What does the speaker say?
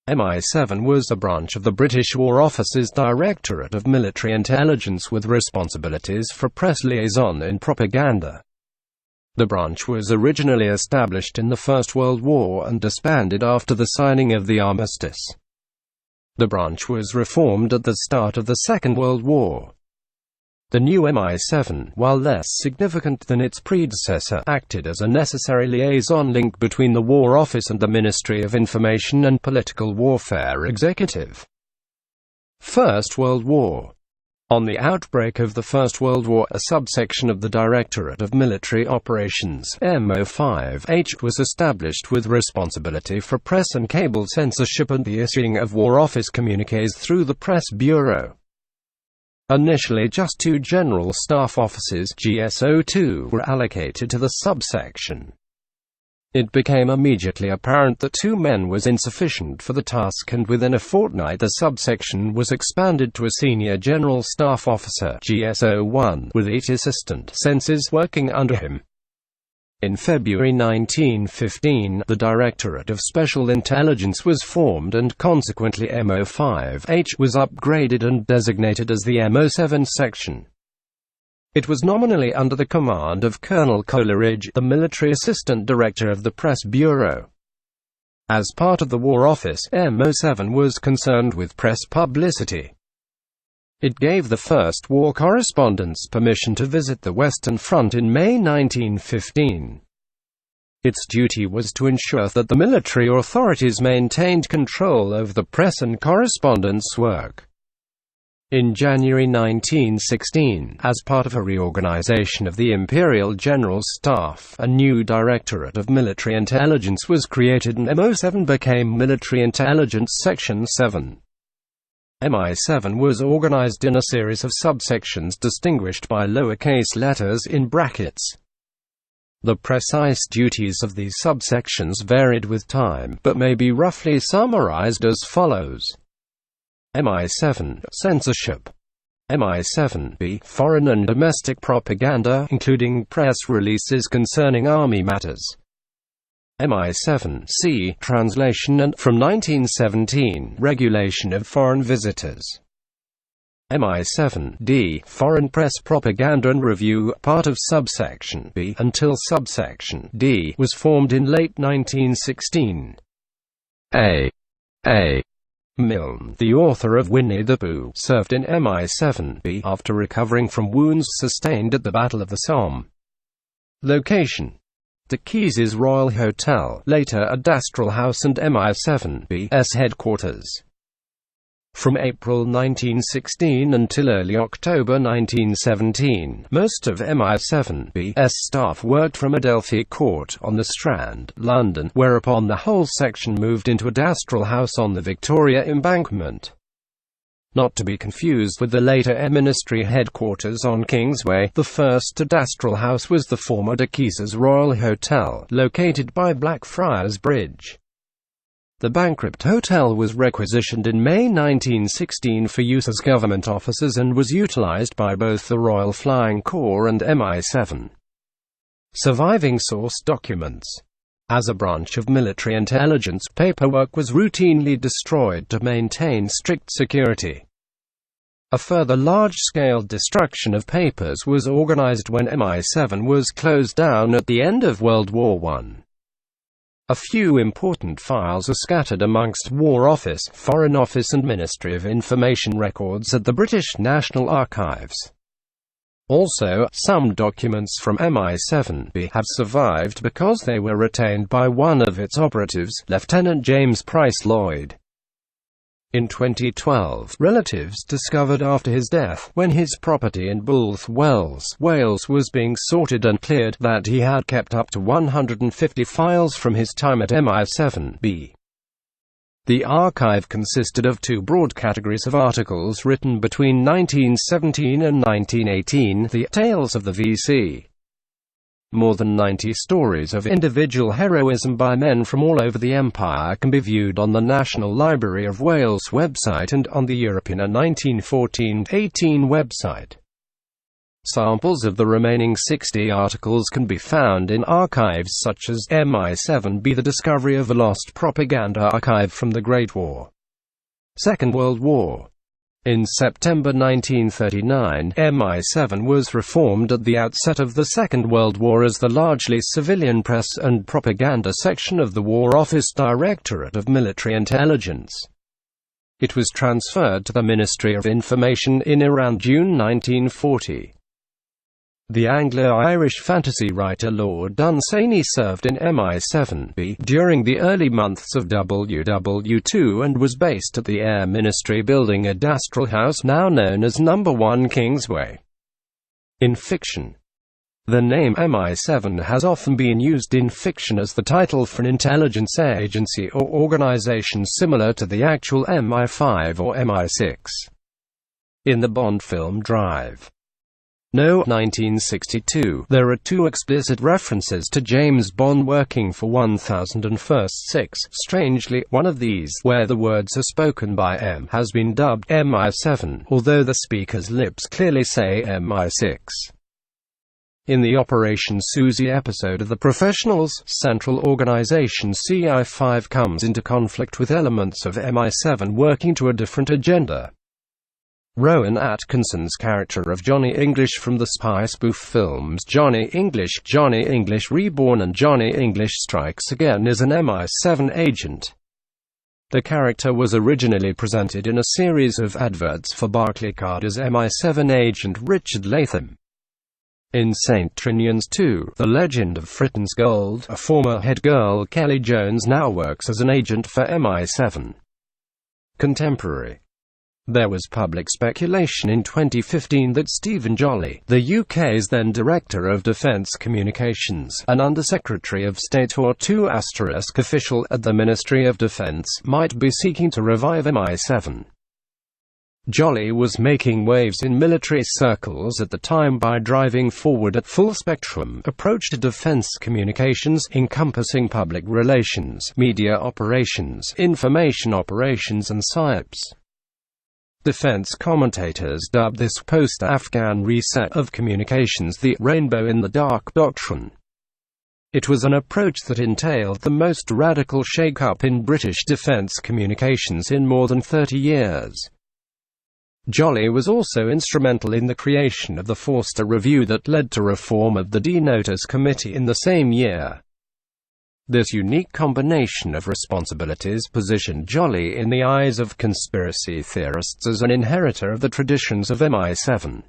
MI7 was a branch of the British War Office's Directorate of Military Intelligence with responsibilities for press liaison and propaganda. The branch was originally established in the First World War and disbanded after the signing of the armistice. The branch was reformed at the start of the Second World War. The new MI7, while less significant than its predecessor, acted as a necessary liaison link between the War Office and the Ministry of Information and Political Warfare Executive. First World War. On the outbreak of the First World War, a subsection of the Directorate of Military Operations (MI5) was established with responsibility for press and cable censorship and the issuing of War Office communiques through the Press Bureau. Initially just 2 General Staff Offices (GSO2) were allocated to the subsection. It became immediately apparent that 2 men was insufficient for the task, and within a fortnight the subsection was expanded to a Senior General Staff Officer (GSO1) with 8 assistant censors working under him. In February 1915, the Directorate of Special Intelligence was formed, and consequently MI5 was upgraded and designated as the MI7 section. It was nominally under the command of Colonel Coleridge, the military assistant director of the Press Bureau. As part of the War Office, MI7 was concerned with press publicity. It gave the first war correspondents permission to visit the Western Front in May 1915. Its duty was to ensure that the military authorities maintained control over the press and correspondence work. In January 1916, as part of a reorganization of the Imperial General Staff, a new Directorate of Military Intelligence was created and MI7 became Military Intelligence Section 7. MI7 was organized in a series of subsections distinguished by lowercase letters in brackets. The precise duties of these subsections varied with time, but may be roughly summarized as follows. MI7 Censorship. MI7B Foreign and domestic propaganda, including press releases concerning army matters. MI7C Translation and, from 1917, regulation of foreign visitors. MI7D Foreign press propaganda and review, part of subsection B, until subsection D was formed in late 1916. A. Milne, the author of Winnie the Pooh, served in MI7B after recovering from wounds sustained at the Battle of the Somme. Location: De Keys's Royal Hotel, later Adastral House and MI7B's headquarters. From April 1916 until early October 1917, most of MI7B's staff worked from Adelphi Court on the Strand, London, whereupon the whole section moved into Adastral House on the Victoria Embankment. Not to be confused with the later Ministry headquarters on Kingsway, the first Adastral House was the former De Keys's Royal Hotel, located by Blackfriars Bridge. The bankrupt hotel was requisitioned in May 1916 for use as government offices and was utilized by both the Royal Flying Corps and MI7. Surviving source documents. As a branch of military intelligence, paperwork was routinely destroyed to maintain strict security. A further large-scale destruction of papers was organized when MI7 was closed down at the end of World War I. A few important files are scattered amongst War Office, Foreign Office and Ministry of Information records at the British National Archives. Also, some documents from MI7B have survived because they were retained by one of its operatives, Lieutenant James Price Lloyd. In 2012, relatives discovered after his death, when his property in Bulth Wells, Wales was being sorted and cleared, that he had kept up to 150 files from his time at MI7B. The archive consisted of 2 broad categories of articles written between 1917 and 1918, the Tales of the VC. More than 90 stories of individual heroism by men from all over the Empire can be viewed on the National Library of Wales website and on the European 1914-18 website. Samples of the remaining 60 articles can be found in archives such as MI7b, the discovery of a lost propaganda archive from the Great War. Second World War. In September 1939, MI7 was reformed at the outset of the Second World War as the largely civilian press and propaganda section of the War Office Directorate of Military Intelligence. It was transferred to the Ministry of Information in around June 1940. The Anglo-Irish fantasy writer Lord Dunsany served in MI7b during the early months of WW2 and was based at the Air Ministry building at Dastrel House, now known as No. 1 Kingsway. In fiction, the name MI7 has often been used in fiction as the title for an intelligence agency or organization similar to the actual MI5 or MI6. In the Bond film Drive, No. 1962, there are two explicit references to James Bond working for 1001st. Strangely, one of these, where the words are spoken by M, has been dubbed MI7, although the speaker's lips clearly say MI6. In the Operation Susie episode of The Professionals, Central Organization CI5 comes into conflict with elements of MI7 working to a different agenda. Rowan Atkinson's character of Johnny English from the spy spoof films Johnny English Reborn and Johnny English Strikes Again is an MI7 agent. The character was originally presented in a series of adverts for Barclaycard as MI7 agent Richard Latham. In St. Trinian's 2, The Legend of Fritton's Gold, a former head girl Kelly Jones now works as an agent for MI7. Contemporary. There was public speculation in 2015 that Stephen Jolly, the UK's then Director of Defence Communications, an Under-Secretary of State or *2* official at the Ministry of Defence, might be seeking to revive MI7. Jolly was making waves in military circles at the time by driving forward a full-spectrum approach to defence communications, encompassing public relations, media operations, information operations and PSYOPs. Defense commentators dubbed this post-Afghan reset of communications the "Rainbow in the Dark doctrine." It was an approach that entailed the most radical shake-up in British defense communications in more than 30 years. Jolly was also instrumental in the creation of the Forster Review that led to reform of the D-Notice Committee in the same year. This unique combination of responsibilities positioned Jolly in the eyes of conspiracy theorists as an inheritor of the traditions of MI7.